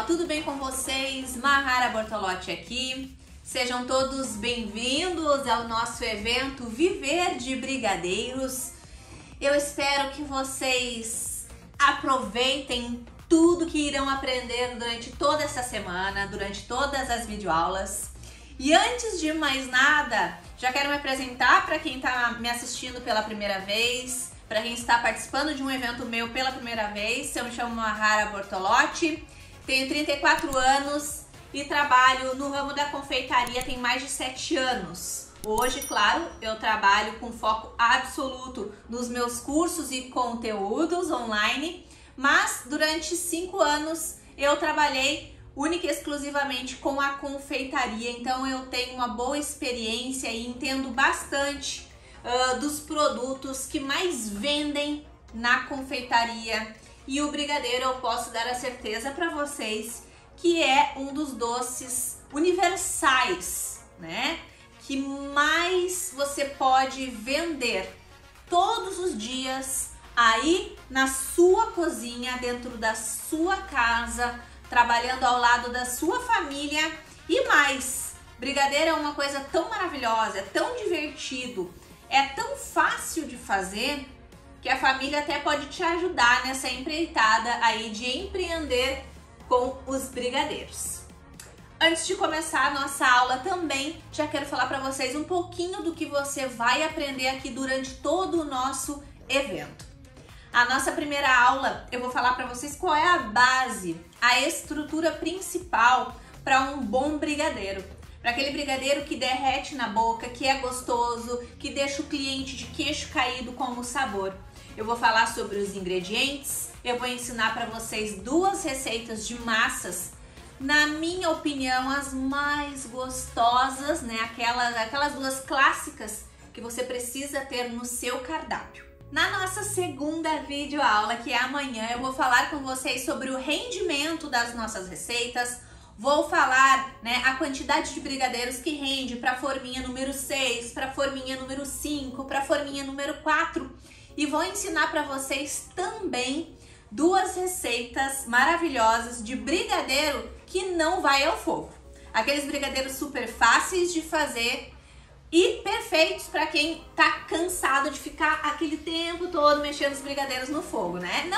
pessoal, tudo bem com vocês? Mahara Bortolotti aqui. Sejam todos bem-vindos ao nosso evento Viver de Brigadeiros. Eu espero que vocês aproveitem tudo que irão aprender durante toda essa semana, durante todas as videoaulas. E antes de mais nada, já quero me apresentar para quem está me assistindo pela primeira vez, para quem está participando de um evento meu pela primeira vez. Eu me chamo Mahara Bortolotti, tenho 34 anos e trabalho no ramo da confeitaria tem mais de 7 anos. Hoje, claro, eu trabalho com foco absoluto nos meus cursos e conteúdos online, mas durante 5 anos eu trabalhei única e exclusivamente com a confeitaria, então eu tenho uma boa experiência e entendo bastante dos produtos que mais vendem na confeitaria. E o brigadeiro eu posso dar a certeza para vocês que é um dos doces universais, né? Que mais você pode vender todos os dias aí na sua cozinha, dentro da sua casa, trabalhando ao lado da sua família e mais. Brigadeiro é uma coisa tão maravilhosa, é tão divertido, é tão fácil de fazer que a família até pode te ajudar nessa empreitada aí de empreender com os brigadeiros. Antes de começar a nossa aula também, já quero falar para vocês um pouquinho do que você vai aprender aqui durante todo o nosso evento. A nossa primeira aula, eu vou falar para vocês qual é a base, a estrutura principal para um bom brigadeiro. Para aquele brigadeiro que derrete na boca, que é gostoso, que deixa o cliente de queixo caído com o sabor. Eu vou falar sobre os ingredientes, eu vou ensinar para vocês 2 receitas de massas, na minha opinião, as mais gostosas, né? Aquelas 2 clássicas que você precisa ter no seu cardápio. Na nossa segunda videoaula, que é amanhã, eu vou falar com vocês sobre o rendimento das nossas receitas. Vou falar, né, a quantidade de brigadeiros que rende para a forminha número 6, para a forminha número 5, para a forminha número 4. E vou ensinar para vocês também 2 receitas maravilhosas de brigadeiro que não vai ao fogo. Aqueles brigadeiros super fáceis de fazer e perfeitos para quem tá cansado de ficar aquele tempo todo mexendo os brigadeiros no fogo, né?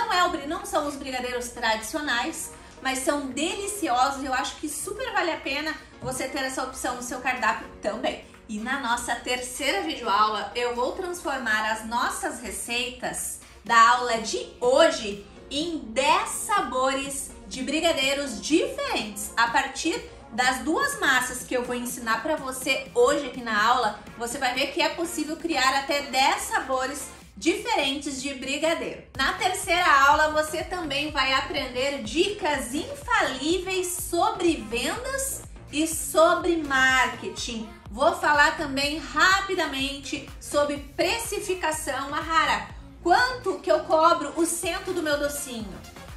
Não são os brigadeiros tradicionais, mas são deliciosos e eu acho que super vale a pena você ter essa opção no seu cardápio também. E na nossa terceira videoaula, eu vou transformar as nossas receitas da aula de hoje em 10 sabores de brigadeiros diferentes. A partir das 2 massas que eu vou ensinar para você hoje aqui na aula, você vai ver que é possível criar até 10 sabores diferentes de brigadeiro. Na terceira aula, você também vai aprender dicas infalíveis sobre vendas e sobre marketing. Vou falar também rapidamente sobre precificação. Mahara, quanto que eu cobro o cento do meu docinho?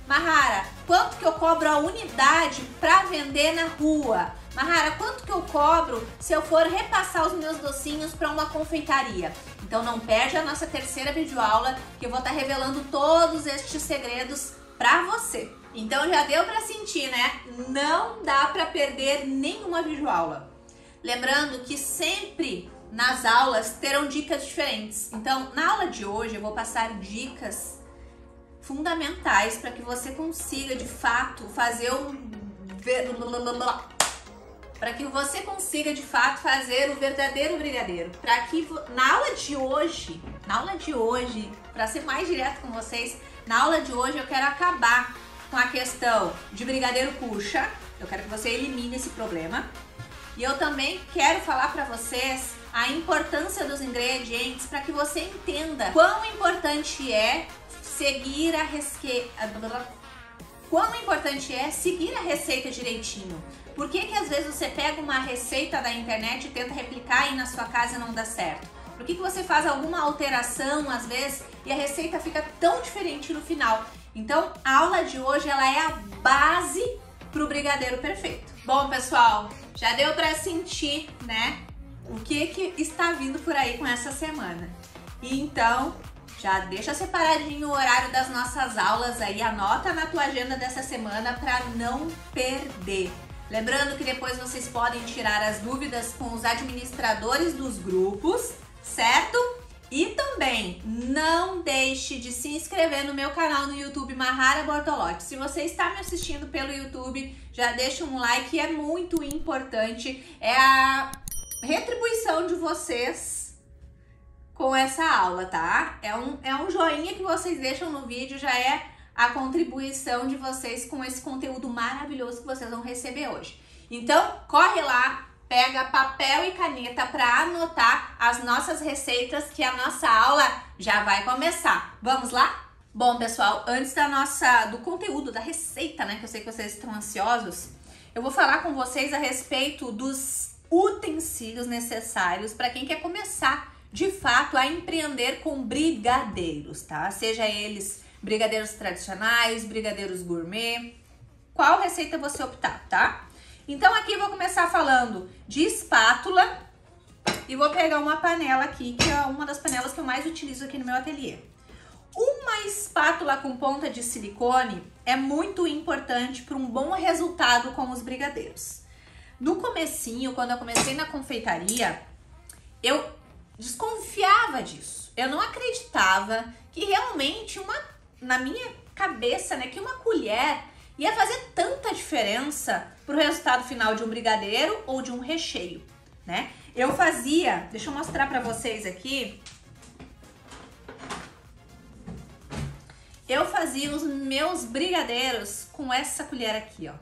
Mahara, quanto que eu cobro a unidade para vender na rua? Mahara, quanto que eu cobro se eu for repassar os meus docinhos para uma confeitaria? Então não perde a nossa terceira videoaula, que eu vou estar revelando todos estes segredos para você. Então já deu para sentir, né? Não dá para perder nenhuma videoaula. Lembrando que sempre nas aulas terão dicas diferentes. Então na aula de hoje eu vou passar dicas fundamentais para que você consiga de fato fazer o verdadeiro brigadeiro. Para que na aula de hoje, para ser mais direto com vocês, na aula de hoje eu quero acabar com a questão de brigadeiro puxa. Eu quero que você elimine esse problema. E eu também quero falar para vocês a importância dos ingredientes para que você entenda quão importante é seguir a receita direitinho. Por que às vezes você pega uma receita da internet e tenta replicar aí na sua casa e não dá certo? Por que você faz alguma alteração às vezes e a receita fica tão diferente no final? Então a aula de hoje ela é a base para o brigadeiro perfeito. Bom pessoal, já deu para sentir, né, o que está vindo por aí com essa semana. E então Já deixa separadinho o horário das nossas aulas aí, anota na tua agenda dessa semana para não perder. Lembrando que depois vocês podem tirar as dúvidas com os administradores dos grupos, certo? E também não deixe de se inscrever no meu canal no YouTube Mahara Bortolotti. Se você está me assistindo pelo YouTube, já deixa um like, é muito importante. É a retribuição de vocês com essa aula, tá? É um joinha que vocês deixam no vídeo, já é a contribuição de vocês com esse conteúdo maravilhoso que vocês vão receber hoje. Então, corre lá, pega papel e caneta para anotar as nossas receitas, que a nossa aula já vai começar. Vamos lá? Bom, pessoal, antes do conteúdo, da receita, né, que eu sei que vocês estão ansiosos, eu vou falar com vocês a respeito dos utensílios necessários para quem quer começar de fato a empreender com brigadeiros, tá? Seja eles brigadeiros tradicionais, brigadeiros gourmet, qual receita você optar, tá? Então aqui eu vou começar falando de espátula e vou pegar uma panela aqui, que é uma das panelas que eu mais utilizo aqui no meu ateliê. Uma espátula com ponta de silicone é muito importante para um bom resultado com os brigadeiros. No comecinho, quando eu comecei na confeitaria, eu desconfiava disso. Eu não acreditava que realmente na minha cabeça, né, que uma colher ia fazer tanta diferença pro resultado final de um brigadeiro ou de um recheio, né? Eu fazia, deixa eu mostrar pra vocês aqui. Eu fazia os meus brigadeiros com essa colher aqui, ó.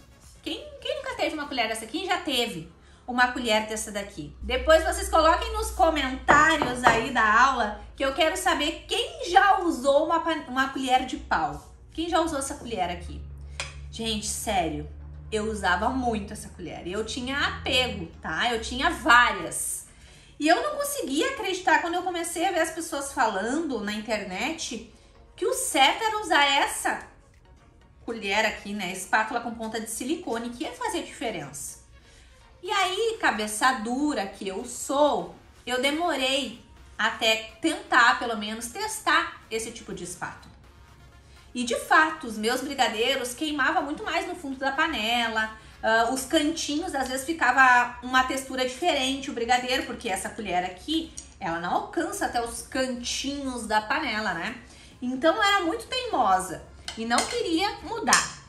Quem nunca teve uma colher dessa aqui, já teve uma colher dessa daqui. Depois vocês coloquem nos comentários aí da aula que eu quero saber quem já usou uma colher de pau. Quem já usou essa colher aqui? Gente, sério, eu usava muito essa colher. E eu tinha apego, tá? Eu tinha várias. E eu não conseguia acreditar quando eu comecei a ver as pessoas falando na internet que o certo era usar essa colher aqui, né? Espátula com ponta de silicone, que ia fazer diferença. E aí, cabeça dura que eu sou, eu demorei até tentar, pelo menos, testar esse tipo de espátula. E de fato, os meus brigadeiros queimavam muito mais no fundo da panela, os cantinhos, às vezes ficava uma textura diferente o brigadeiro, porque essa colher aqui, ela não alcança até os cantinhos da panela, né? Então, eu era muito teimosa e não queria mudar.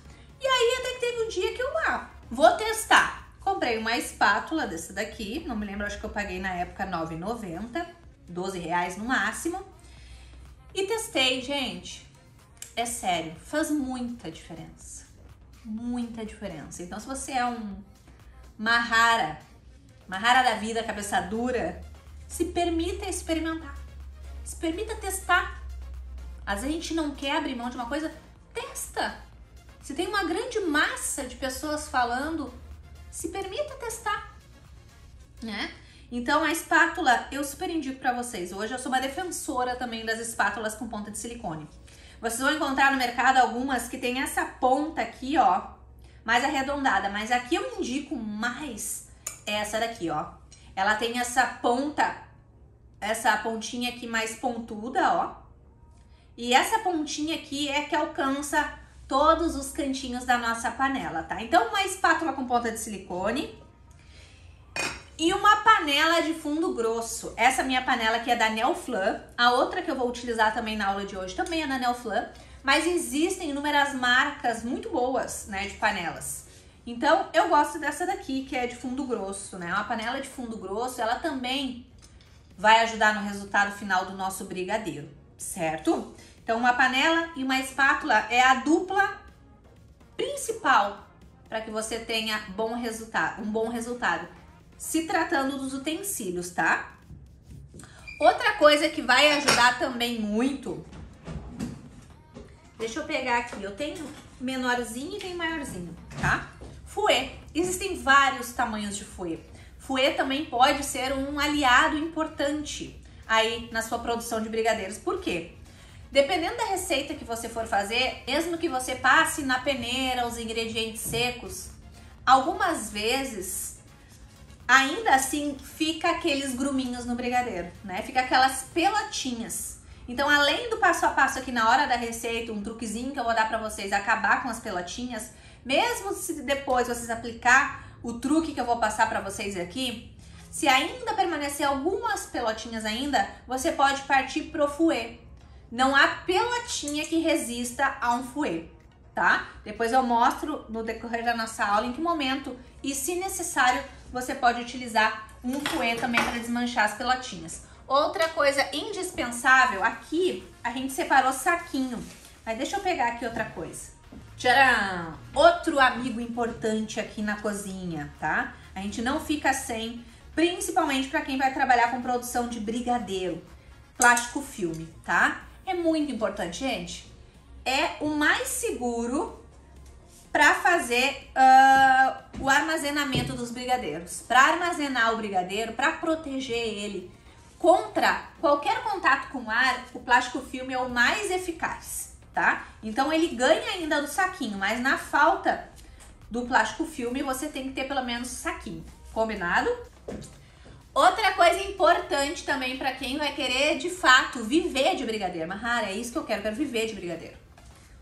E aí, até que teve um dia que eu vou testar. Comprei uma espátula dessa daqui, não me lembro, acho que eu paguei na época R$ 9,90, R$12 no máximo. E testei, gente, é sério, faz muita diferença, muita diferença. Então se você é um Mahara da vida, cabeça dura, se permita experimentar, se permita testar. Às vezes a gente não quer abrir mão de uma coisa, testa. Se tem uma grande massa de pessoas falando, se permita testar, né? Então a espátula eu super indico para vocês. Hoje eu sou uma defensora também das espátulas com ponta de silicone. Vocês vão encontrar no mercado algumas que tem essa ponta aqui, ó, mais arredondada, mas aqui eu indico mais essa daqui, ó. Ela tem essa pontinha aqui mais pontuda, ó. E essa pontinha aqui é que alcança todos os cantinhos da nossa panela, tá? Então, uma espátula com ponta de silicone e uma panela de fundo grosso. Essa minha panela aqui é da Neoflan. A outra que eu vou utilizar também na aula de hoje também é da Neoflan. Mas existem inúmeras marcas muito boas, né, de panelas. Então, eu gosto dessa daqui, que é de fundo grosso, né? Uma panela de fundo grosso, ela também vai ajudar no resultado final do nosso brigadeiro, certo? Então, uma panela e uma espátula é a dupla principal para que você tenha um bom resultado, se tratando dos utensílios, tá? Outra coisa que vai ajudar também muito, deixa eu pegar aqui, eu tenho menorzinho e tenho maiorzinho, tá? Fouet, existem vários tamanhos de fouet. Fouet também pode ser um aliado importante aí na sua produção de brigadeiros. Por quê? Dependendo da receita que você for fazer, mesmo que você passe na peneira os ingredientes secos, algumas vezes, ainda assim, fica aqueles gruminhos no brigadeiro, né? Fica aquelas pelotinhas. Então, além do passo a passo aqui na hora da receita, um truquezinho que eu vou dar pra vocês, acabar com as pelotinhas, mesmo se depois vocês aplicar o truque que eu vou passar pra vocês aqui, se ainda permanecer algumas pelotinhas ainda, você pode partir pro fouet. Não há pelotinha que resista a um fouet, tá? Depois eu mostro no decorrer da nossa aula em que momento e, se necessário, você pode utilizar um fouet também para desmanchar as pelotinhas. Outra coisa indispensável, aqui a gente separou saquinho, mas deixa eu pegar aqui outra coisa. Tcharam! Outro amigo importante aqui na cozinha, tá? A gente não fica sem, principalmente para quem vai trabalhar com produção de brigadeiro, plástico filme, tá? É muito importante, gente. É o mais seguro para fazer o armazenamento dos brigadeiros. Para armazenar o brigadeiro, para proteger ele contra qualquer contato com ar, o plástico filme é o mais eficaz, tá? Então ele ganha ainda do saquinho, mas na falta do plástico filme você tem que ter pelo menos saquinho, combinado? Outra coisa importante também para quem vai querer de fato viver de brigadeiro. Mahara, é isso que eu quero viver de brigadeiro.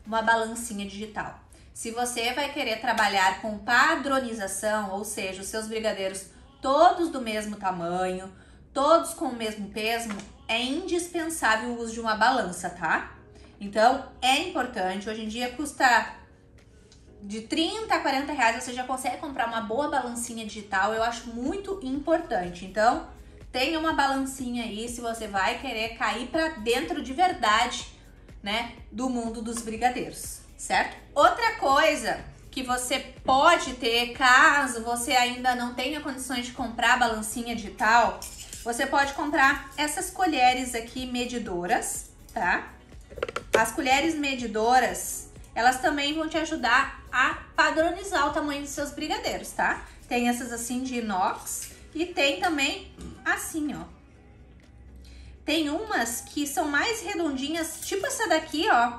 Uma balancinha digital. Se você vai querer trabalhar com padronização, ou seja, os seus brigadeiros todos do mesmo tamanho, todos com o mesmo peso, é indispensável o uso de uma balança, tá? Então, é importante. Hoje em dia custa de 30 a 40 reais, você já consegue comprar uma boa balancinha digital. Eu acho muito importante. Então, tenha uma balancinha aí se você vai querer cair pra dentro de verdade, né, do mundo dos brigadeiros, certo? Outra coisa que você pode ter, caso você ainda não tenha condições de comprar a balancinha digital, você pode comprar essas colheres aqui medidoras, tá? As colheres medidoras, elas também vão te ajudar a padronizar o tamanho dos seus brigadeiros, tá? Tem essas assim de inox e tem também assim, ó. Tem umas que são mais redondinhas, tipo essa daqui, ó,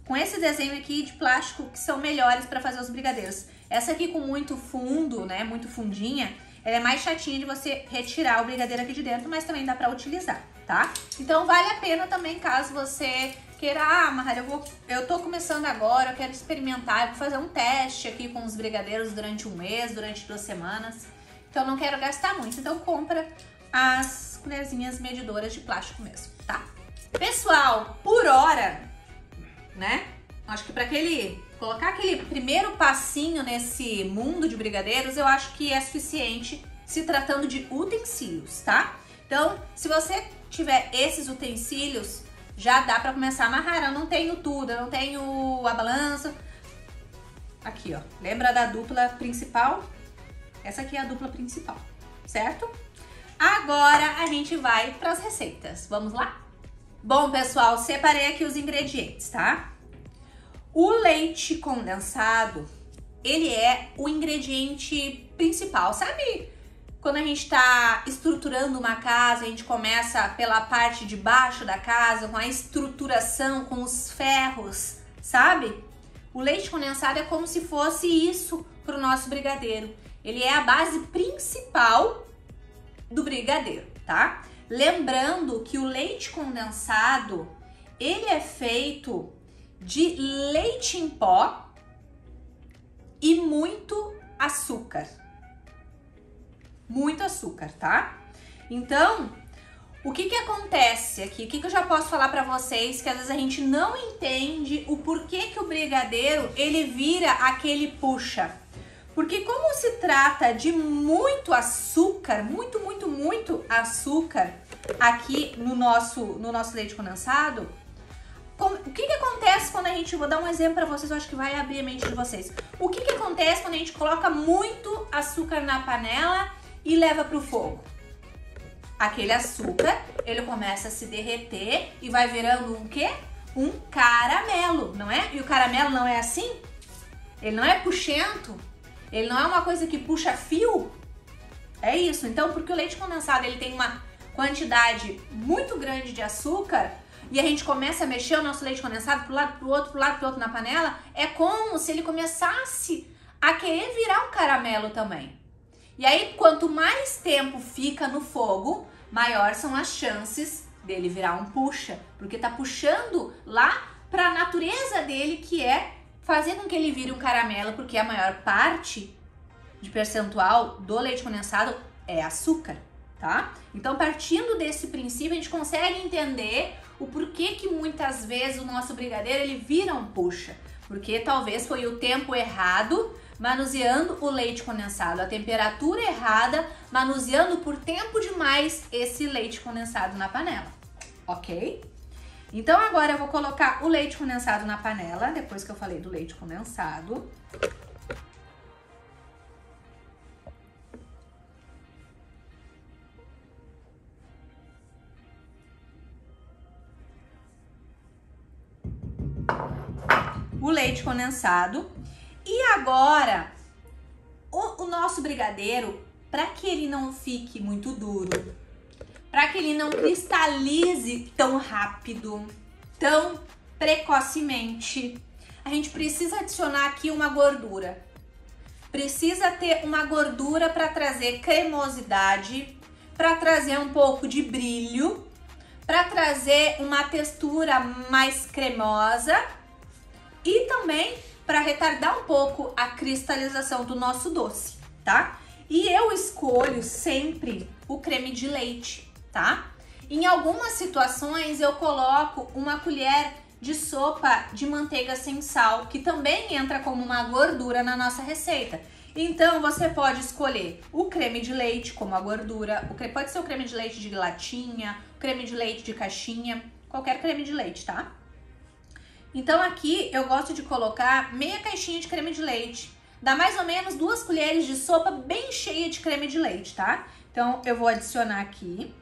com esse desenho aqui de plástico, que são melhores para fazer os brigadeiros. Essa aqui com muito fundo, né, muito fundinha, ela é mais chatinha de você retirar o brigadeiro aqui de dentro, mas também dá para utilizar, tá? Então vale a pena também, caso você queira, Mahara, eu tô começando agora, eu quero experimentar, eu vou fazer um teste aqui com os brigadeiros durante um mês, durante 2 semanas, então não quero gastar muito, então compra as colherzinhas medidoras de plástico mesmo, tá? Pessoal, por hora, né? Acho que para colocar aquele primeiro passinho nesse mundo de brigadeiros, eu acho que é suficiente se tratando de utensílios, tá? Então, se você tiver esses utensílios, já dá para começar a amarrar. Eu não tenho tudo, eu não tenho a balança. Aqui, ó. Lembra da dupla principal? Essa aqui é a dupla principal, certo? Agora a gente vai para as receitas. Vamos lá? Bom, pessoal, separei aqui os ingredientes, tá? O leite condensado, ele é o ingrediente principal. Sabe quando a gente tá estruturando uma casa, a gente começa pela parte de baixo da casa, com a estruturação, com os ferros, sabe? O leite condensado é como se fosse isso pro nosso brigadeiro. Ele é a base principal do brigadeiro, tá? Lembrando que o leite condensado, ele é feito de leite em pó e muito açúcar. Muito açúcar, tá? Então, o que acontece aqui? O que eu já posso falar pra vocês que às vezes a gente não entende o porquê que o brigadeiro, ele vira aquele puxa. Porque como se trata de muito açúcar, muito açúcar aqui no nosso leite condensado, o que acontece quando a gente, vou dar um exemplo para vocês, eu acho que vai abrir a mente de vocês. O que acontece quando a gente coloca muito açúcar na panela e leva pro fogo? Aquele açúcar, ele começa a se derreter e vai virando um quê? Um caramelo, não é? E o caramelo não é assim? Ele não é puxento? Ele não é uma coisa que puxa fio? É isso. Então, porque o leite condensado ele tem uma quantidade muito grande de açúcar e a gente começa a mexer o nosso leite condensado pro lado, pro outro na panela, é como se ele começasse a querer virar um caramelo também. E aí, quanto mais tempo fica no fogo, maior são as chances dele virar um puxa, porque tá puxando lá para a natureza dele, que é fazer com que ele vire um caramelo, porque a maior parte de percentual do leite condensado é açúcar, tá? Então, partindo desse princípio, a gente consegue entender o porquê que muitas vezes o nosso brigadeiro ele vira um puxa, porque talvez foi o tempo errado manuseando o leite condensado, a temperatura errada, manuseando por tempo demais esse leite condensado na panela, ok? Então agora eu vou colocar o leite condensado na panela, depois que eu falei do leite condensado. O leite condensado. E agora, o nosso brigadeiro, para que ele não fique muito duro, para que ele não cristalize tão rápido, tão precocemente, a gente precisa adicionar aqui uma gordura. Precisa ter uma gordura para trazer cremosidade, para trazer um pouco de brilho, para trazer uma textura mais cremosa e também para retardar um pouco a cristalização do nosso doce, tá? E eu escolho sempre o creme de leite, tá? Em algumas situações eu coloco uma colher de sopa de manteiga sem sal, que também entra como uma gordura na nossa receita. Então você pode escolher o creme de leite como a gordura, pode ser o creme de leite de latinha, o creme de leite de caixinha, qualquer creme de leite, tá? Então aqui eu gosto de colocar meia caixinha de creme de leite. Dá mais ou menos 2 colheres de sopa bem cheia de creme de leite, tá? Então eu vou adicionar aqui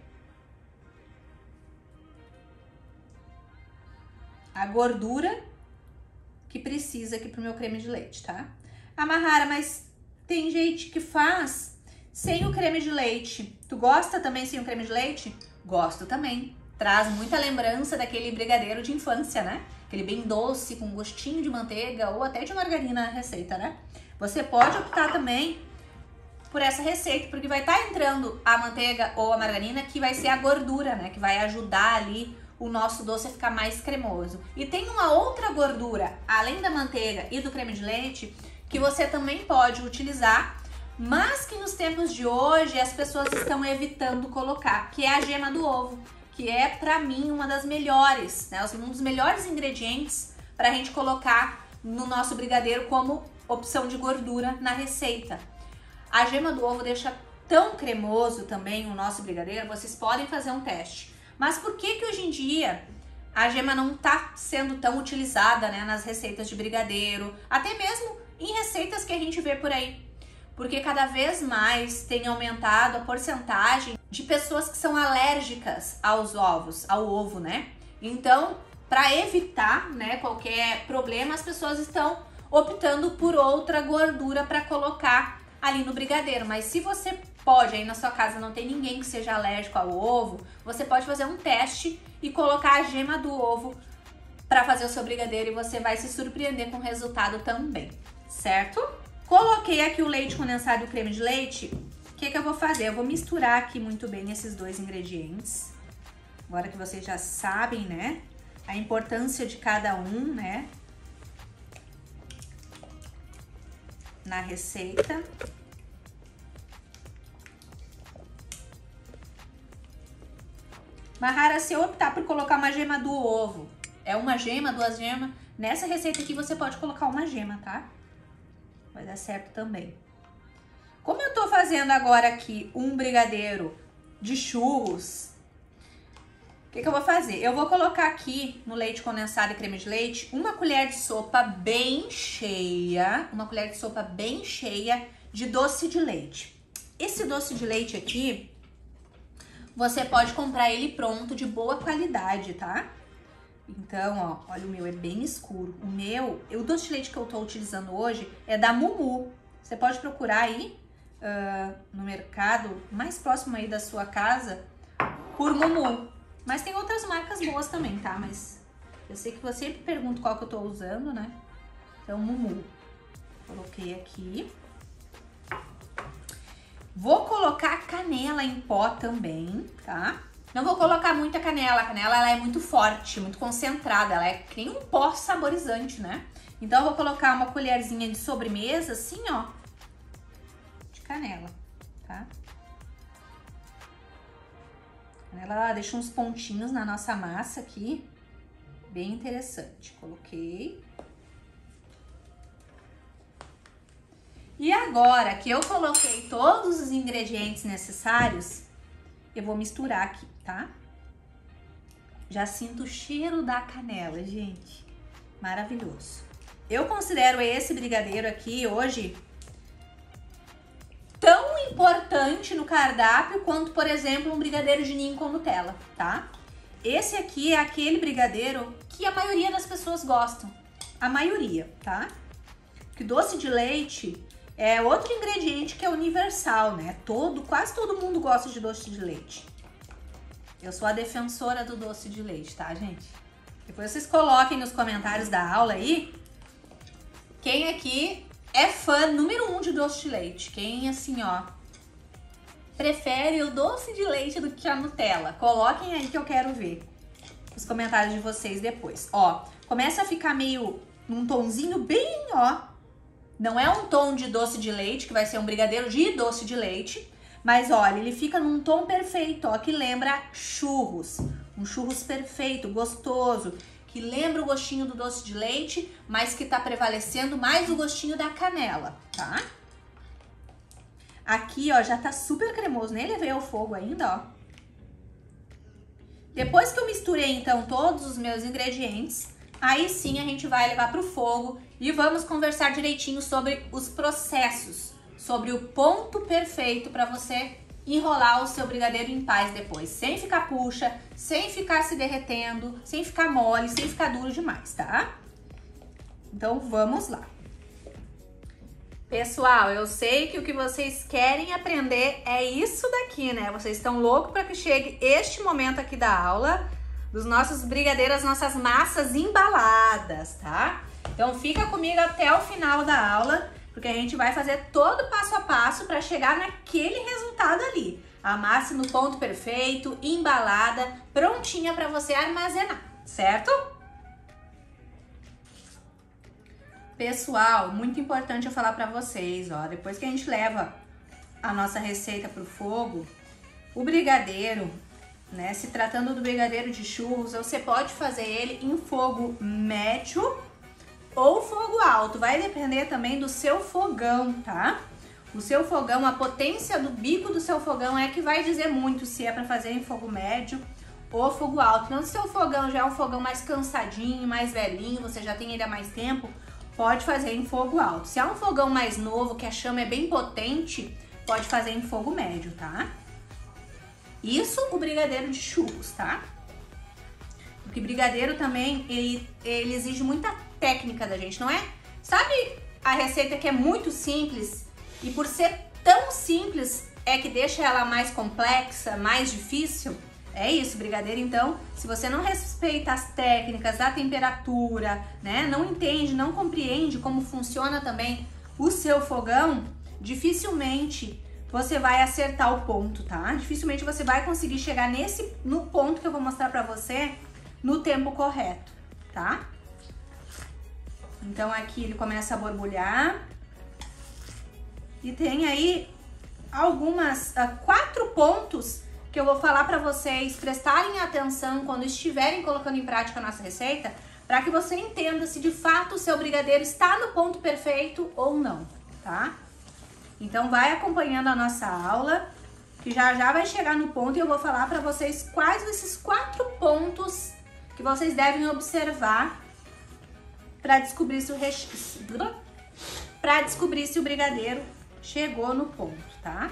a gordura que precisa aqui pro meu creme de leite, tá? Mahara, mas tem gente que faz sem o creme de leite. Tu gosta também sem o creme de leite? Gosto também. Traz muita lembrança daquele brigadeiro de infância, né? Aquele bem doce, com gostinho de manteiga ou até de margarina na receita, né? Você pode optar também por essa receita, porque vai estar entrando a manteiga ou a margarina, que vai ser a gordura, né? Que vai ajudar ali o nosso doce a ficar mais cremoso. E tem uma outra gordura, além da manteiga e do creme de leite, que você também pode utilizar, mas que nos tempos de hoje as pessoas estão evitando colocar, que é a gema do ovo, que é pra mim uma das melhores, né? Um dos melhores ingredientes pra gente colocar no nosso brigadeiro como opção de gordura na receita. A gema do ovo deixa tão cremoso também o nosso brigadeiro, vocês podem fazer um teste. Mas por que hoje em dia a gema não tá sendo tão utilizada, né, nas receitas de brigadeiro, até mesmo em receitas que a gente vê por aí? Porque cada vez mais tem aumentado a porcentagem de pessoas que são alérgicas aos ovos, ao ovo, né? Então, para evitar, né, qualquer problema, as pessoas estão optando por outra gordura para colocar ali no brigadeiro. Mas se você pode, aí na sua casa não tem ninguém que seja alérgico ao ovo, você pode fazer um teste e colocar a gema do ovo para fazer o seu brigadeiro e você vai se surpreender com o resultado também, certo? Coloquei aqui o leite condensado e o creme de leite. O que eu vou fazer? Eu vou misturar aqui muito bem esses dois ingredientes. Agora que vocês já sabem, né, a importância de cada um, né, na receita. Mahara, se eu optar por colocar uma gema do ovo, é uma gema, 2 gemas, nessa receita aqui você pode colocar uma gema, tá? Vai dar certo também. Como eu tô fazendo agora aqui um brigadeiro de churros, o que eu vou fazer? Eu vou colocar aqui no leite condensado e creme de leite uma colher de sopa bem cheia, de doce de leite. Esse doce de leite aqui, você pode comprar ele pronto, de boa qualidade, tá? Então, ó, olha, o meu é bem escuro. O doce de leite que eu tô utilizando hoje é da Mumu. Você pode procurar aí no mercado mais próximo aí da sua casa por Mumu. Mas tem outras marcas boas também, tá? Mas eu sei que você sempre pergunta qual que eu tô usando, né? Então, Mumu. Coloquei aqui. Vou colocar canela em pó também, tá? Não vou colocar muita canela. A canela ela é muito forte, muito concentrada. Ela é que nem um pó saborizante, né? Então eu vou colocar uma colherzinha de sobremesa, assim, ó, de canela, tá? Ela deixa uns pontinhos na nossa massa aqui, bem interessante. Coloquei. E agora que eu coloquei todos os ingredientes necessários, eu vou misturar aqui, tá? Já sinto o cheiro da canela, gente. Maravilhoso. Eu considero esse brigadeiro aqui hoje tão importante no cardápio quanto, por exemplo, um brigadeiro de ninho com Nutella, tá? Esse aqui é aquele brigadeiro que a maioria das pessoas gostam. A maioria, tá? Que doce de leite é outro ingrediente que é universal, né? Quase todo mundo gosta de doce de leite. Eu sou a defensora do doce de leite, tá, gente? Depois vocês coloquem nos comentários da aula aí quem aqui é fã número 1 de doce de leite. Quem, assim, ó, prefere o doce de leite do que a Nutella. Coloquem aí que eu quero ver os comentários de vocês depois. Ó, começa a ficar meio num tonzinho bem, ó. Não é um tom de doce de leite, que vai ser um brigadeiro de doce de leite. Mas, olha, ele fica num tom perfeito, ó, que lembra churros. Um churros perfeito, gostoso, que lembra o gostinho do doce de leite, mas que tá prevalecendo mais o gostinho da canela, tá? Aqui, ó, já tá super cremoso, nem levei ao fogo ainda, ó. Depois que eu misturei, então, todos os meus ingredientes, aí sim a gente vai levar pro fogo e vamos conversar direitinho sobre os processos, sobre o ponto perfeito para você enrolar o seu brigadeiro em paz depois, sem ficar puxa, sem ficar se derretendo, sem ficar mole, sem ficar duro demais, tá? Então vamos lá. Pessoal, eu sei que o que vocês querem aprender é isso daqui, né? Vocês estão loucos para que chegue este momento aqui da aula dos nossos brigadeiros, nossas massas embaladas, tá? Então fica comigo até o final da aula, porque a gente vai fazer todo passo a passo para chegar naquele resultado ali. A massa no ponto perfeito, embalada, prontinha para você armazenar, certo? Pessoal, muito importante eu falar para vocês, ó, depois que a gente leva a nossa receita pro fogo, o brigadeiro, né, se tratando do brigadeiro de churros, você pode fazer ele em fogo médio ou fogo alto, vai depender também do seu fogão, tá? O seu fogão, a potência do bico do seu fogão é que vai dizer muito se é para fazer em fogo médio ou fogo alto. Então, se o seu fogão já é um fogão mais cansadinho, mais velhinho, você já tem ele há mais tempo, pode fazer em fogo alto. Se é um fogão mais novo, que a chama é bem potente, pode fazer em fogo médio, tá? Isso o brigadeiro de churros, tá? Porque brigadeiro também, ele exige muita técnica da gente, não é? Sabe a receita que é muito simples e por ser tão simples é que deixa ela mais complexa, mais difícil? É isso, brigadeiro, então, se você não respeita as técnicas da temperatura, né, não entende, não compreende como funciona também o seu fogão, dificilmente você vai acertar o ponto, tá? Dificilmente você vai conseguir chegar no ponto que eu vou mostrar pra você no tempo correto, tá? Então aqui ele começa a borbulhar e tem aí algumas 4 pontos que eu vou falar para vocês prestarem atenção quando estiverem colocando em prática a nossa receita, para que você entenda se de fato o seu brigadeiro está no ponto perfeito ou não, tá? Então vai acompanhando a nossa aula, que já já vai chegar no ponto e eu vou falar para vocês quais esses 4 pontos que vocês devem observar para descobrir se o brigadeiro chegou no ponto, tá?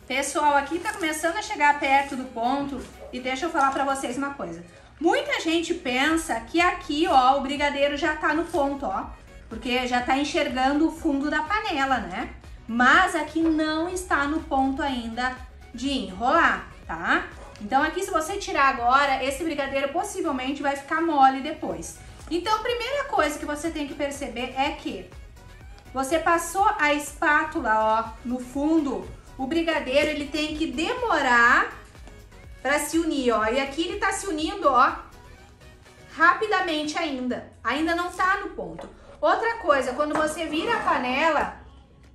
Pessoal, aqui tá começando a chegar perto do ponto e deixa eu falar pra vocês uma coisa. Muita gente pensa que aqui, ó, o brigadeiro já tá no ponto, ó, porque já tá enxergando o fundo da panela, né? Mas aqui não está no ponto ainda de enrolar, tá? Então aqui, se você tirar agora, esse brigadeiro possivelmente vai ficar mole depois. Então a primeira coisa que você tem que perceber é que você passou a espátula, ó, no fundo. O brigadeiro, ele tem que demorar para se unir, ó. E aqui ele tá se unindo, ó, rapidamente ainda. Ainda não tá no ponto. Outra coisa, quando você vira a panela,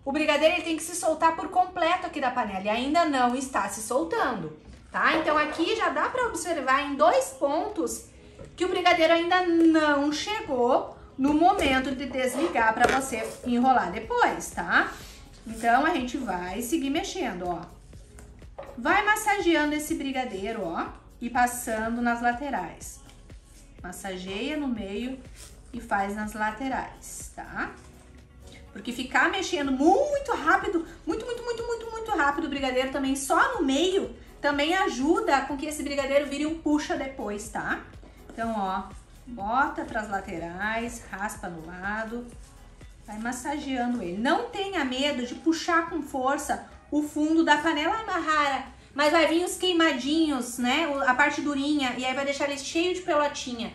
o brigadeiro ele tem que se soltar por completo aqui da panela. E ainda não está se soltando, tá? Então aqui já dá para observar em 2 pontos que o brigadeiro ainda não chegou no momento de desligar para você enrolar depois, tá? Então a gente vai seguir mexendo, ó. Vai massageando esse brigadeiro, ó, e passando nas laterais. Massageia no meio e faz nas laterais, tá? Porque ficar mexendo muito rápido, muito rápido o brigadeiro também só no meio, também ajuda com que esse brigadeiro vire um puxa depois, tá? Então, ó, bota pras laterais, raspa no lado, vai massageando ele. Não tenha medo de puxar com força o fundo da panela. Ai, Mahara, mas vai vir os queimadinhos, né? A parte durinha, e aí vai deixar ele cheio de pelotinha.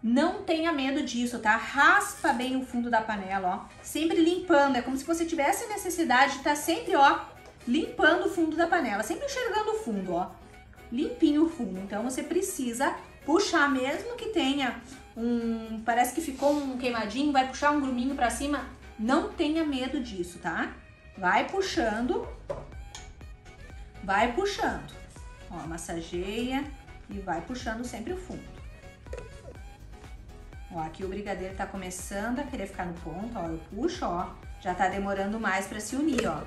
Não tenha medo disso, tá? Raspa bem o fundo da panela, ó. Sempre limpando, é como se você tivesse necessidade de estar sempre, ó, limpando o fundo da panela. Sempre enxergando o fundo, ó. Limpinho o fundo. Então, você precisa puxar, mesmo que tenha parece que ficou um queimadinho, vai puxar um gruminho pra cima. Não tenha medo disso, tá? Vai puxando. Vai puxando. Ó, massageia e vai puxando sempre o fundo. Ó, aqui o brigadeiro tá começando a querer ficar no ponto, ó. Eu puxo, ó. Já tá demorando mais pra se unir, ó.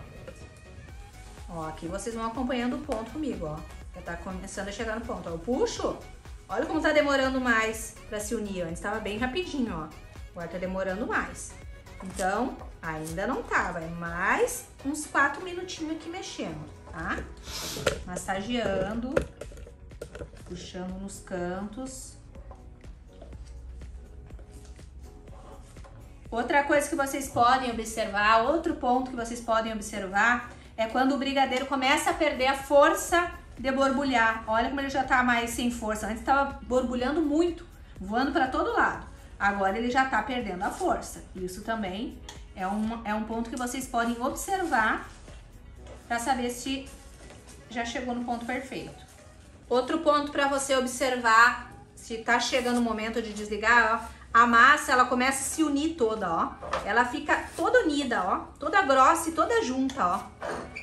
Ó, aqui vocês vão acompanhando o ponto comigo, ó. Já tá começando a chegar no ponto, ó. Eu puxo. Olha como tá demorando mais pra se unir, ó. Antes tava bem rapidinho, ó. Agora tá demorando mais. Então, ainda não tá. Vai mais uns 4 minutinhos aqui mexendo, tá? Massageando. Puxando nos cantos. Outra coisa que vocês podem observar, outro ponto que vocês podem observar, é quando o brigadeiro começa a perder a força de borbulhar. Olha como ele já tá mais sem força. Antes tava borbulhando muito, voando para todo lado. Agora ele já tá perdendo a força. Isso também é um ponto que vocês podem observar para saber se já chegou no ponto perfeito. Outro ponto para você observar se tá chegando o momento de desligar, ó. A massa, ela começa a se unir toda, ó. Ela fica toda unida, ó. Toda grossa e toda junta, ó.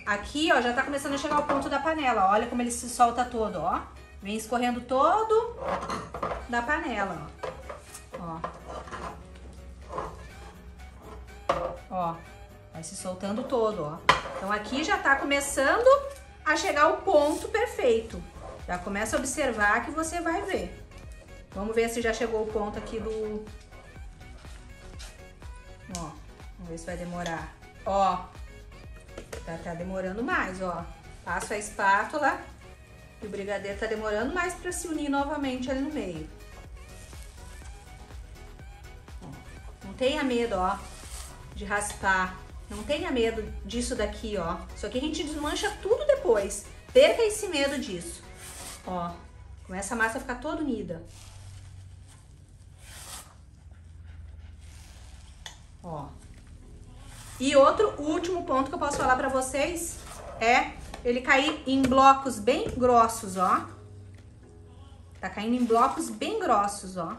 Aqui, ó, já tá começando a chegar ao ponto da panela. Olha como ele se solta todo, ó. Vem escorrendo todo da panela, ó. Ó. Vai se soltando todo, ó. Então aqui já tá começando a chegar ao ponto perfeito. Já começa a observar que você vai ver. Vamos ver se já chegou o ponto aqui do... Ó, vamos ver se vai demorar. Ó, tá demorando mais, ó. Passo a espátula e o brigadeiro tá demorando mais pra se unir novamente ali no meio. Ó, não tenha medo, ó, de raspar. Não tenha medo disso daqui, ó. Isso aqui a gente desmancha tudo depois. Perca esse medo disso. Ó, começa a massa a ficar toda unida. Ó. E outro último ponto que eu posso falar pra vocês é ele cair em blocos bem grossos, ó. Tá caindo em blocos bem grossos, ó.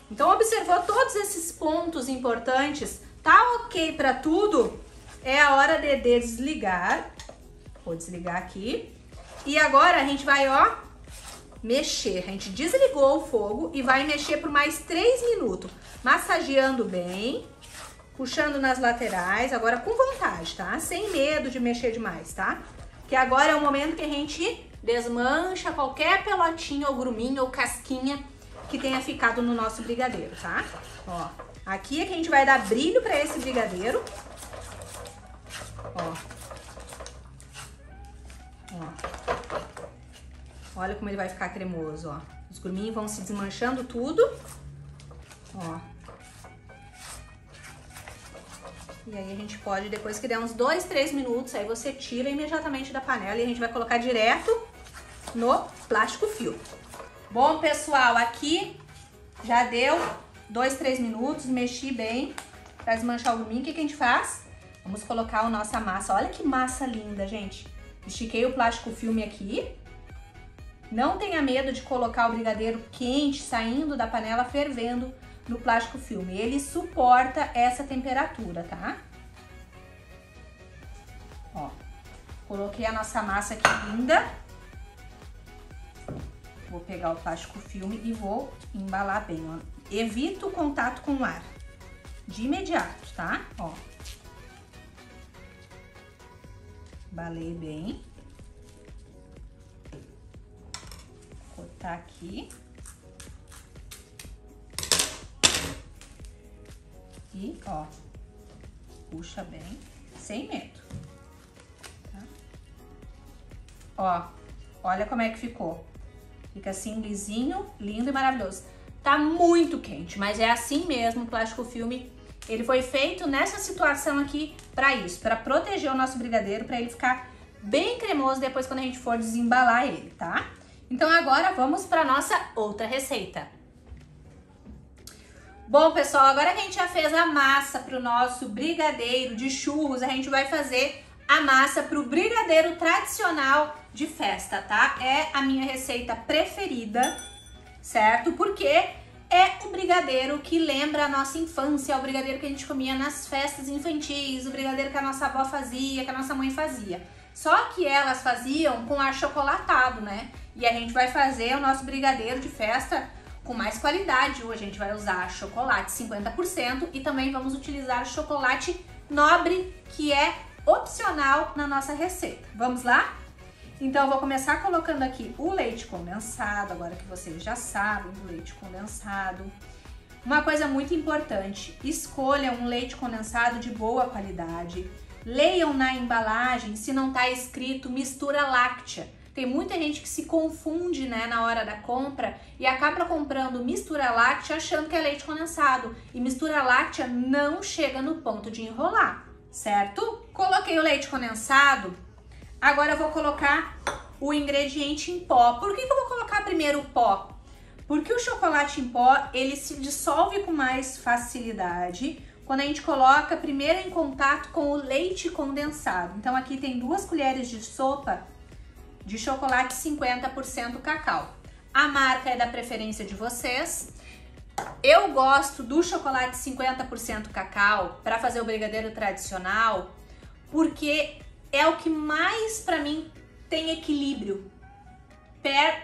Então, observou todos esses pontos importantes, tá ok pra tudo, é a hora de desligar. Vou desligar aqui. E agora a gente vai, ó, mexer. A gente desligou o fogo e vai mexer por mais 3 minutos. Massageando bem, puxando nas laterais, agora com vontade, tá? Sem medo de mexer demais, tá? Que agora é o momento que a gente desmancha qualquer pelotinha ou gruminho ou casquinha que tenha ficado no nosso brigadeiro, tá? Ó, aqui é que a gente vai dar brilho pra esse brigadeiro. Ó. Ó. Olha como ele vai ficar cremoso, ó. Os gruminhos vão se desmanchando tudo. Ó. E aí a gente pode, depois que der uns 2, 3 minutos, aí você tira imediatamente da panela e a gente vai colocar direto no plástico filtro. Bom, pessoal, aqui já deu 2, 3 minutos, mexi bem pra desmanchar o gruminho. O que que a gente faz? Vamos colocar a nossa massa. Olha que massa linda, gente. Estiquei o plástico filme aqui. Não tenha medo de colocar o brigadeiro quente, saindo da panela, fervendo no plástico filme. Ele suporta essa temperatura, tá? Ó, coloquei a nossa massa aqui linda. Vou pegar o plástico filme e vou embalar bem, ó. Evita o contato com o ar de imediato, tá? Ó. Embalei bem. Vou cortar aqui. E, ó, puxa bem, sem medo. Tá? Ó, olha como é que ficou. Fica assim, lisinho, lindo e maravilhoso. Tá muito quente, mas é assim mesmo o plástico filme. Ele foi feito nessa situação aqui pra isso, pra proteger o nosso brigadeiro, pra ele ficar bem cremoso depois quando a gente for desembalar ele, tá? Então agora vamos pra nossa outra receita. Bom, pessoal, agora que a gente já fez a massa pro nosso brigadeiro de churros, a gente vai fazer a massa pro brigadeiro tradicional de festa, tá? É a minha receita preferida, certo? Porque é o brigadeiro que lembra a nossa infância, é o brigadeiro que a gente comia nas festas infantis, o brigadeiro que a nossa avó fazia, que a nossa mãe fazia. Só que elas faziam com achocolatado, né? E a gente vai fazer o nosso brigadeiro de festa com mais qualidade. Hoje a gente vai usar chocolate 50% e também vamos utilizar chocolate nobre, que é opcional na nossa receita. Vamos lá? Então, eu vou começar colocando aqui o leite condensado, agora que vocês já sabem do leite condensado. Uma coisa muito importante, escolha um leite condensado de boa qualidade. Leiam na embalagem se não está escrito mistura láctea. Tem muita gente que se confunde, né, na hora da compra e acaba comprando mistura láctea achando que é leite condensado. E mistura láctea não chega no ponto de enrolar, certo? Coloquei o leite condensado. Agora eu vou colocar o ingrediente em pó. Por que eu vou colocar primeiro o pó? Porque o chocolate em pó, ele se dissolve com mais facilidade quando a gente coloca primeiro em contato com o leite condensado. Então aqui tem 2 colheres de sopa de chocolate 50% cacau. A marca é da preferência de vocês. Eu gosto do chocolate 50% cacau para fazer o brigadeiro tradicional, porque é o que mais para mim tem equilíbrio,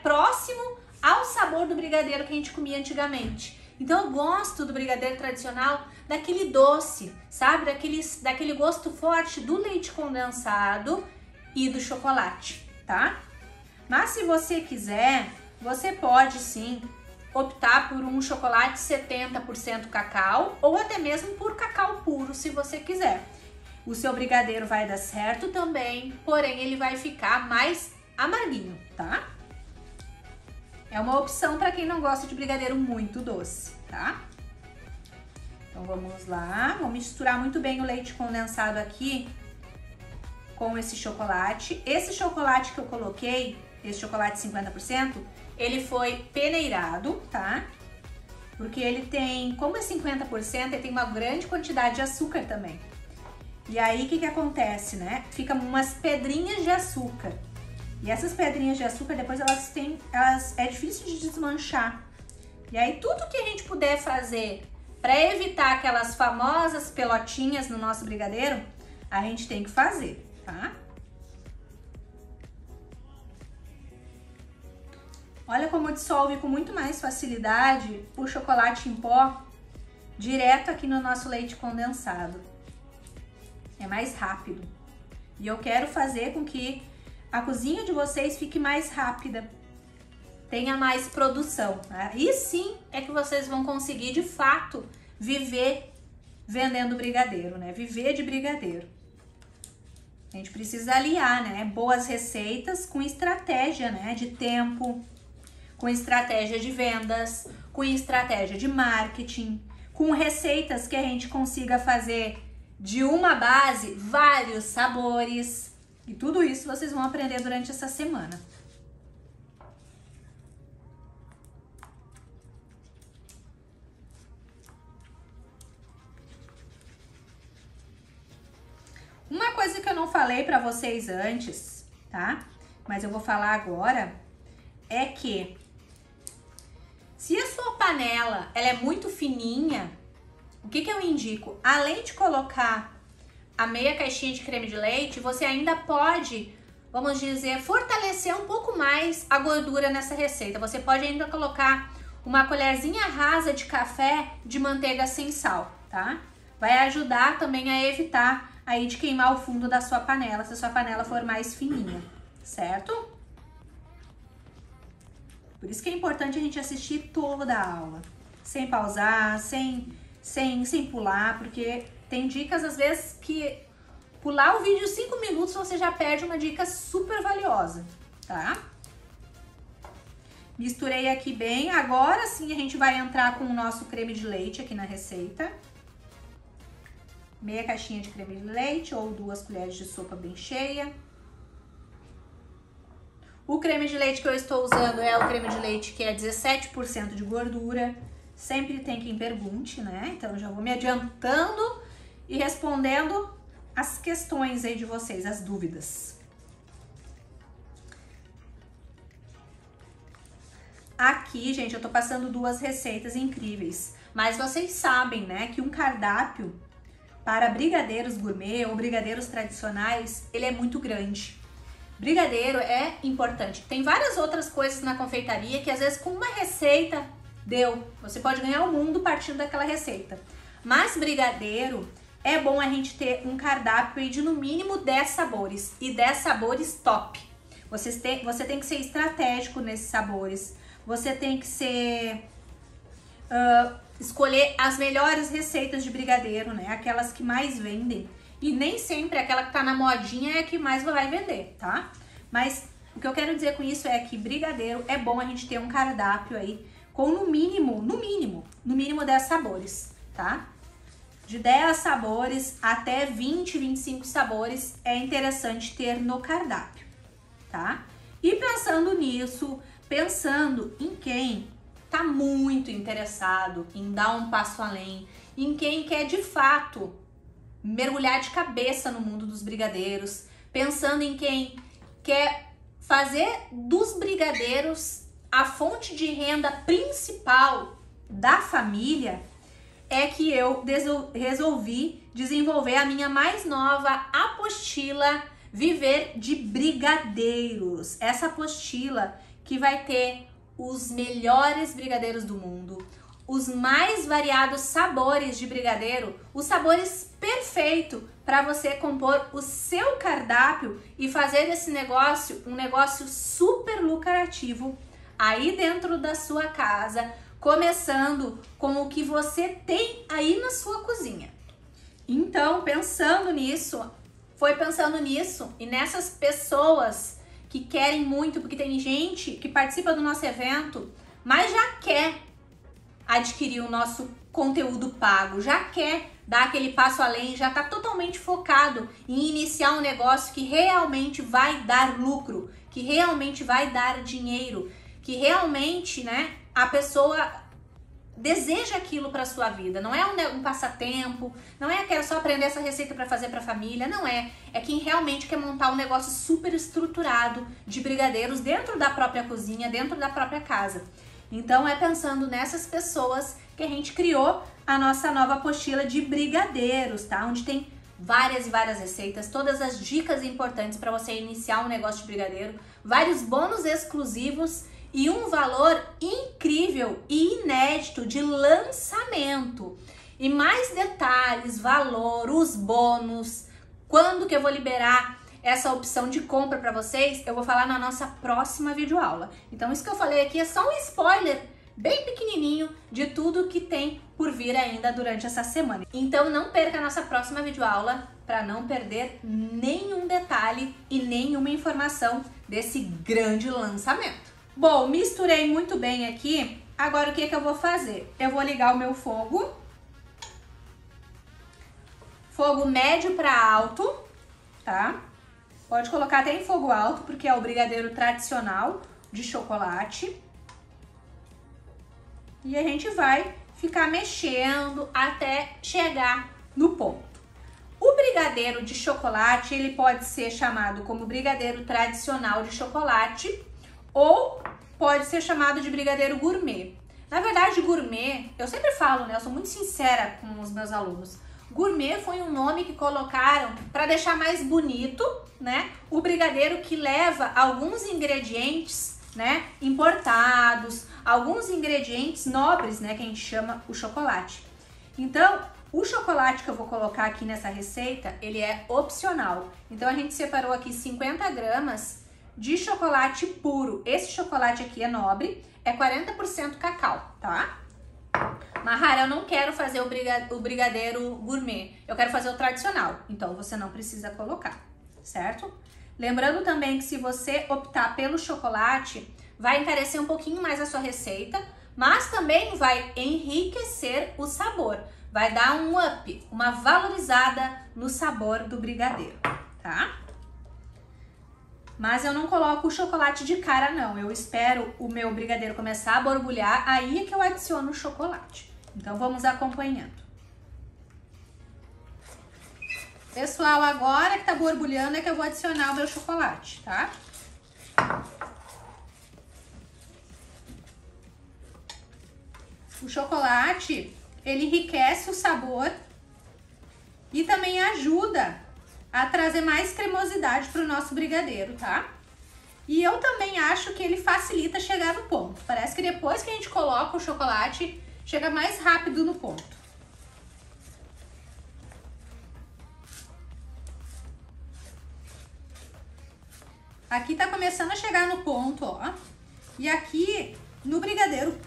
próximo ao sabor do brigadeiro que a gente comia antigamente. Então eu gosto do brigadeiro tradicional daquele doce, sabe? Daquele gosto forte do leite condensado e do chocolate, tá? Mas se você quiser, você pode sim optar por um chocolate 70% cacau ou até mesmo por cacau puro, se você quiser. O seu brigadeiro vai dar certo também, porém ele vai ficar mais amarguinho, tá? É uma opção para quem não gosta de brigadeiro muito doce, tá? Então vamos lá, vou misturar muito bem o leite condensado aqui com esse chocolate. Esse chocolate que eu coloquei, esse chocolate 50%, ele foi peneirado, tá? Porque ele tem, como é 50%, ele tem uma grande quantidade de açúcar também. E aí, o que acontece, né? Fica umas pedrinhas de açúcar. E essas pedrinhas de açúcar, depois é difícil de desmanchar. E aí, tudo que a gente puder fazer para evitar aquelas famosas pelotinhas no nosso brigadeiro, a gente tem que fazer, tá? Olha como dissolve com muito mais facilidade o chocolate em pó direto aqui no nosso leite condensado. É mais rápido. E eu quero fazer com que a cozinha de vocês fique mais rápida, tenha mais produção. Aí sim é que vocês vão conseguir de fato viver vendendo brigadeiro, né? Viver de brigadeiro. A gente precisa aliar, né? Boas receitas com estratégia, né? De tempo, com estratégia de vendas, com estratégia de marketing, com receitas que a gente consiga fazer de uma base, vários sabores. E tudo isso vocês vão aprender durante essa semana. Uma coisa que eu não falei pra vocês antes, tá? Mas eu vou falar agora é que se a sua panela ela é muito fininha, o que eu indico? Além de colocar a meia caixinha de creme de leite, você ainda pode, vamos dizer, fortalecer um pouco mais a gordura nessa receita. Você pode ainda colocar uma colherzinha rasa de café de manteiga sem sal, tá? Vai ajudar também a evitar aí de queimar o fundo da sua panela, se a sua panela for mais fininha, certo? Por isso que é importante a gente assistir toda a aula, sem pausar, sem pular, porque tem dicas às vezes que pular o vídeo 5 minutos você já perde uma dica super valiosa, tá? Misturei aqui bem, agora sim a gente vai entrar com o nosso creme de leite aqui na receita. Meia caixinha de creme de leite ou 2 colheres de sopa bem cheia. O creme de leite que eu estou usando é o creme de leite que é 17% de gordura. Sempre tem quem pergunte, né? Então eu já vou me adiantando e respondendo as questões aí de vocês, as dúvidas. Aqui, gente, eu tô passando 2 receitas incríveis. Mas vocês sabem, né, que um cardápio para brigadeiros gourmet ou brigadeiros tradicionais, ele é muito grande. Brigadeiro é importante. Tem várias outras coisas na confeitaria que às vezes com uma receita deu. Você pode ganhar o mundo partindo daquela receita. Mas brigadeiro é bom a gente ter um cardápio aí de no mínimo 10 sabores. E 10 sabores top. Você tem que ser estratégico nesses sabores. Você tem que escolher as melhores receitas de brigadeiro, né? Aquelas que mais vendem. E nem sempre aquela que tá na modinha é a que mais vai vender, tá? Mas o que eu quero dizer com isso é que brigadeiro é bom a gente ter um cardápio aí com no mínimo 10 sabores, tá? De 10 sabores até 20, 25 sabores é interessante ter no cardápio, tá? E pensando nisso, pensando em quem tá muito interessado em dar um passo além, em quem quer de fato mergulhar de cabeça no mundo dos brigadeiros, pensando em quem quer fazer dos brigadeiros a fonte de renda principal da família, é que eu resolvi desenvolver a minha mais nova apostila Viver de Brigadeiros. Essa apostila que vai ter os melhores brigadeiros do mundo, os mais variados sabores de brigadeiro, os sabores perfeitos para você compor o seu cardápio e fazer desse negócio um negócio super lucrativo aí dentro da sua casa, começando com o que você tem aí na sua cozinha. Então, pensando nisso e nessas pessoas que querem muito, porque tem gente que participa do nosso evento, mas já quer adquirir o nosso conteúdo pago, já quer dar aquele passo além, já está totalmente focado em iniciar um negócio que realmente vai dar lucro, que realmente vai dar dinheiro, que realmente, né, a pessoa deseja aquilo para sua vida. Não é um passatempo, não é quero só aprender essa receita para fazer para a família, não é. É quem realmente quer montar um negócio super estruturado de brigadeiros dentro da própria cozinha, dentro da própria casa. Então é pensando nessas pessoas que a gente criou a nossa nova apostila de brigadeiros, tá? Onde tem várias e várias receitas, todas as dicas importantes para você iniciar um negócio de brigadeiro, vários bônus exclusivos e um valor incrível e inédito de lançamento. E mais detalhes, valor, os bônus, quando que eu vou liberar essa opção de compra para vocês, eu vou falar na nossa próxima videoaula. Então isso que eu falei aqui é só um spoiler bem pequenininho de tudo que tem por vir ainda durante essa semana. Então não perca a nossa próxima videoaula para não perder nenhum detalhe e nenhuma informação desse grande lançamento. Bom, misturei muito bem aqui. Agora o que eu vou fazer? Eu vou ligar o meu fogo. Fogo médio para alto, tá? Pode colocar até em fogo alto, porque é o brigadeiro tradicional de chocolate. E a gente vai ficar mexendo até chegar no ponto. O brigadeiro de chocolate, ele pode ser chamado como brigadeiro tradicional de chocolate ou pode ser chamado de brigadeiro gourmet. Na verdade, gourmet, eu sempre falo, né? Eu sou muito sincera com os meus alunos. Gourmet foi um nome que colocaram para deixar mais bonito, né? O brigadeiro que leva alguns ingredientes, né, importados, alguns ingredientes nobres, né, que a gente chama o chocolate. Então, o chocolate que eu vou colocar aqui nessa receita, ele é opcional. Então, a gente separou aqui 50 gramas de chocolate puro. Esse chocolate aqui é nobre, é 40% cacau, tá? Mahara, eu não quero fazer o brigadeiro gourmet, eu quero fazer o tradicional. Então, você não precisa colocar, certo? Lembrando também que se você optar pelo chocolate, vai encarecer um pouquinho mais a sua receita, mas também vai enriquecer o sabor. Vai dar um up, uma valorizada no sabor do brigadeiro, tá? Mas eu não coloco o chocolate de cara, não. Eu espero o meu brigadeiro começar a borbulhar, aí é que eu adiciono o chocolate. Então, vamos acompanhando. Pessoal, agora que tá borbulhando é que eu vou adicionar o meu chocolate, tá? O chocolate, ele enriquece o sabor e também ajuda a trazer mais cremosidade para o nosso brigadeiro, tá? E eu também acho que ele facilita chegar no ponto. Parece que depois que a gente coloca o chocolate, chega mais rápido no ponto. Aqui tá começando a chegar no ponto, ó. E aqui, no brigadeiro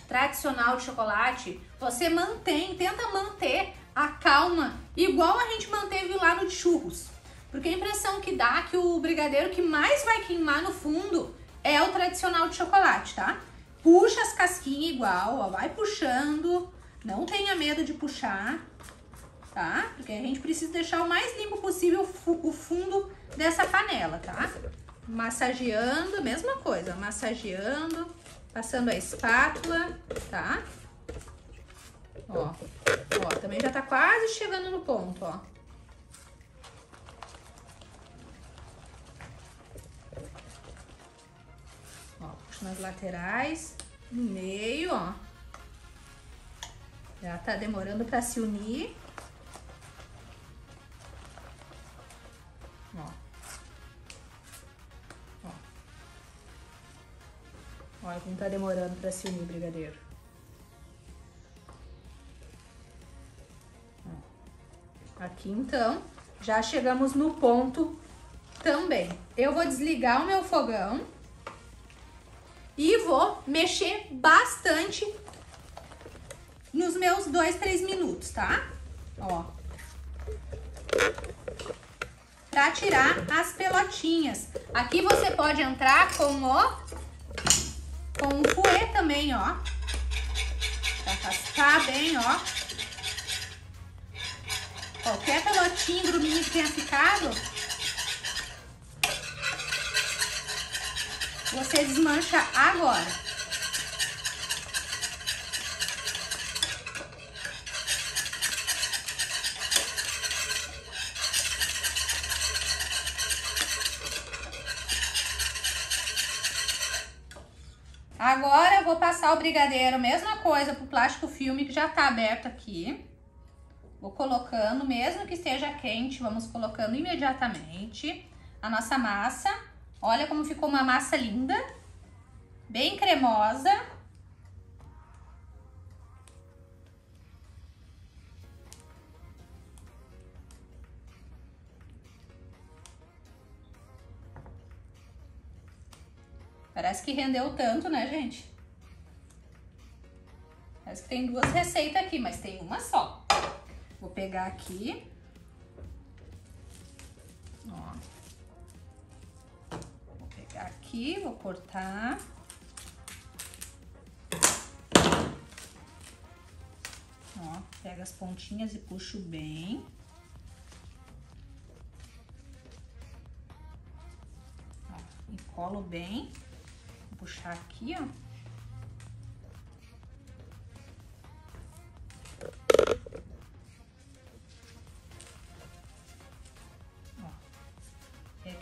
tradicional de chocolate, você tenta manter a calma igual a gente manteve lá no de churros. Porque a impressão que dá é que o brigadeiro que mais vai queimar no fundo é o tradicional de chocolate, tá? Puxa as casquinhas igual, ó, vai puxando, não tenha medo de puxar, tá? Porque a gente precisa deixar o mais limpo possível o fundo dessa panela, tá? Massageando, mesma coisa, massageando, passando a espátula, tá? Ó, também já tá quase chegando no ponto, ó. Ó, puxa nas laterais, no meio, ó. Já tá demorando pra se unir. Ó. Olha como tá demorando pra se unir o brigadeiro. Aqui então, já chegamos no ponto também. Eu vou desligar o meu fogão e vou mexer bastante nos meus 2, 3 minutos, tá? Ó. Pra tirar as pelotinhas. Aqui você pode entrar com o fouet também, ó. Pra raspar bem, ó. Qualquer pelotinha, gruminho que tenha ficado, você desmancha agora. Agora eu vou passar o brigadeiro, mesma coisa, pro plástico filme que já tá aberto aqui. Vou colocando, mesmo que esteja quente, vamos colocando imediatamente a nossa massa. Olha como ficou uma massa linda, bem cremosa. Parece que rendeu tanto, né, gente? Parece que tem 2 receitas aqui, mas tem uma só. Vou pegar aqui. Ó. Vou pegar aqui, vou cortar. Ó, pega as pontinhas e puxo bem. Ó, encolo bem. Vou puxar aqui, ó.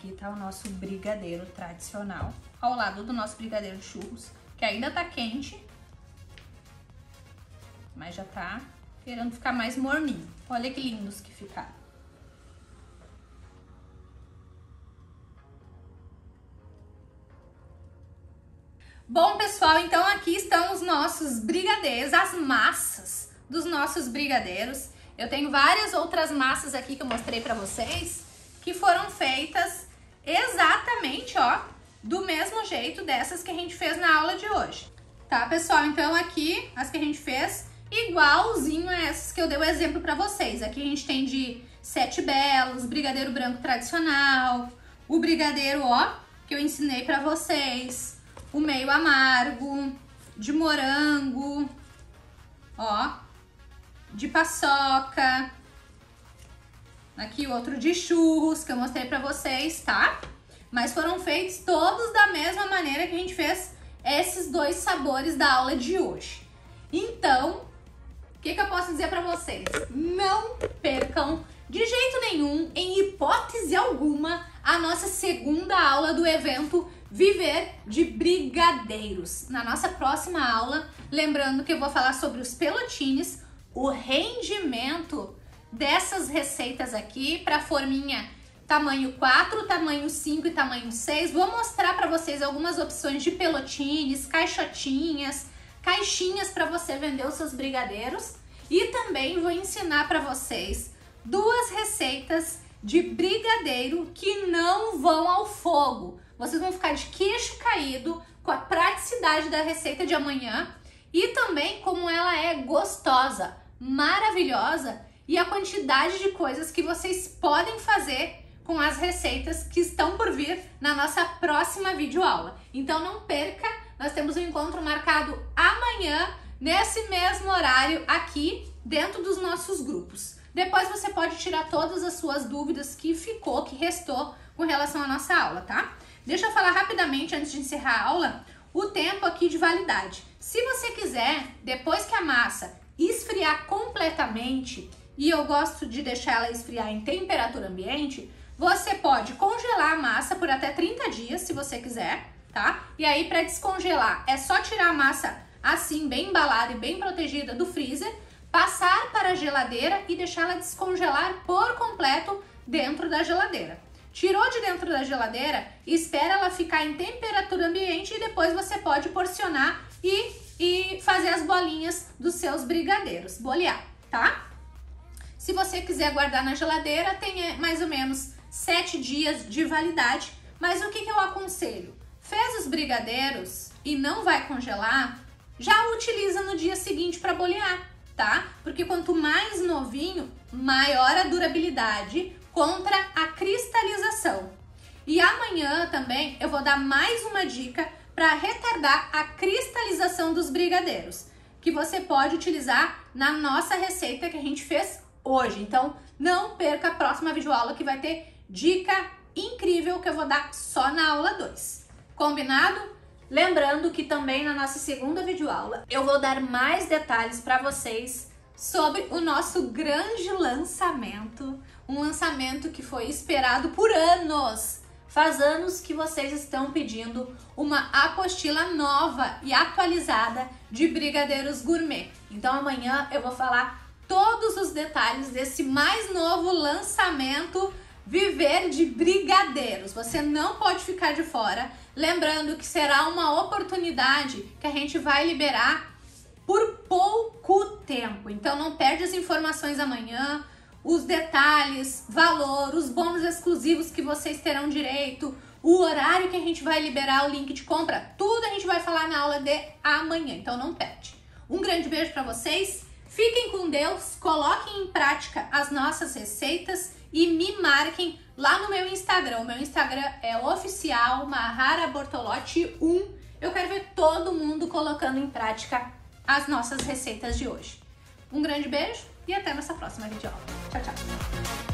aqui tá o nosso brigadeiro tradicional, ao lado do nosso brigadeiro de churros, que ainda tá quente, mas já tá querendo ficar mais morninho. Olha que lindos que ficaram. Bom, pessoal, então aqui estão os nossos brigadeiros, as massas dos nossos brigadeiros. Eu tenho várias outras massas aqui que eu mostrei pra vocês, que foram feitas exatamente, ó, do mesmo jeito dessas que a gente fez na aula de hoje. Tá, pessoal? Então aqui, as que a gente fez, igualzinho a essas que eu dei o exemplo pra vocês. Aqui a gente tem de 7 belos, brigadeiro branco tradicional, o brigadeiro, ó, que eu ensinei pra vocês, o meio amargo, de morango, ó, de paçoca, aqui outro de churros que eu mostrei pra vocês, tá? Mas foram feitos todos da mesma maneira que a gente fez esses dois sabores da aula de hoje. Então, o que eu posso dizer pra vocês? Não percam de jeito nenhum, em hipótese alguma, a nossa segunda aula do evento Viver de Brigadeiros. Na nossa próxima aula, lembrando que eu vou falar sobre os pelotines, o rendimento dessas receitas aqui para forminha tamanho 4, tamanho 5 e tamanho 6. Vou mostrar para vocês algumas opções de pelotines, caixotinhas, caixinhas para você vender os seus brigadeiros. E também vou ensinar para vocês 2 receitas de brigadeiro que não vão ao fogo. Vocês vão ficar de queixo caído com a praticidade da receita de amanhã e também como ela é gostosa, maravilhosa e a quantidade de coisas que vocês podem fazer com as receitas que estão por vir na nossa próxima videoaula. Então não perca, nós temos um encontro marcado amanhã, nesse mesmo horário aqui dentro dos nossos grupos. Depois você pode tirar todas as suas dúvidas que restou com relação à nossa aula, tá? Deixa eu falar rapidamente, antes de encerrar a aula, o tempo aqui de validade. Se você quiser, depois que a massa esfriar completamente, e eu gosto de deixar ela esfriar em temperatura ambiente, você pode congelar a massa por até 30 dias, se você quiser, tá? E aí, para descongelar, é só tirar a massa assim, bem embalada e bem protegida do freezer, passar para a geladeira e deixar ela descongelar por completo dentro da geladeira. Tirou de dentro da geladeira, espera ela ficar em temperatura ambiente e depois você pode porcionar e fazer as bolinhas dos seus brigadeiros, bolear, tá? Se você quiser guardar na geladeira, tem mais ou menos 7 dias de validade, mas o que eu aconselho? Fez os brigadeiros e não vai congelar, já utiliza no dia seguinte para bolear, tá? Porque quanto mais novinho, maior a durabilidade contra a cristalização. E amanhã também eu vou dar mais uma dica para retardar a cristalização dos brigadeiros, que você pode utilizar na nossa receita que a gente fez hoje. Então não perca a próxima videoaula que vai ter dica incrível que eu vou dar só na aula 2. Combinado? Lembrando que também na nossa segunda videoaula eu vou dar mais detalhes para vocês sobre o nosso grande lançamento, um lançamento que foi esperado por anos. Faz anos que vocês estão pedindo uma apostila nova e atualizada de brigadeiros gourmet. Então amanhã eu vou falar todos os detalhes desse mais novo lançamento Viver de Brigadeiros. Você não pode ficar de fora. Lembrando que será uma oportunidade que a gente vai liberar por pouco tempo. Então não perde as informações amanhã, os detalhes, valor, os bônus exclusivos que vocês terão direito, o horário que a gente vai liberar o link de compra, tudo a gente vai falar na aula de amanhã, então não perde. Um grande beijo para vocês, fiquem com Deus, coloquem em prática as nossas receitas e me marquem lá no meu Instagram. O meu Instagram é oficial Mahara Bortolotti 1. Eu quero ver todo mundo colocando em prática as nossas receitas de hoje. Um grande beijo e até nossa próxima videoaula. Tchau, tchau!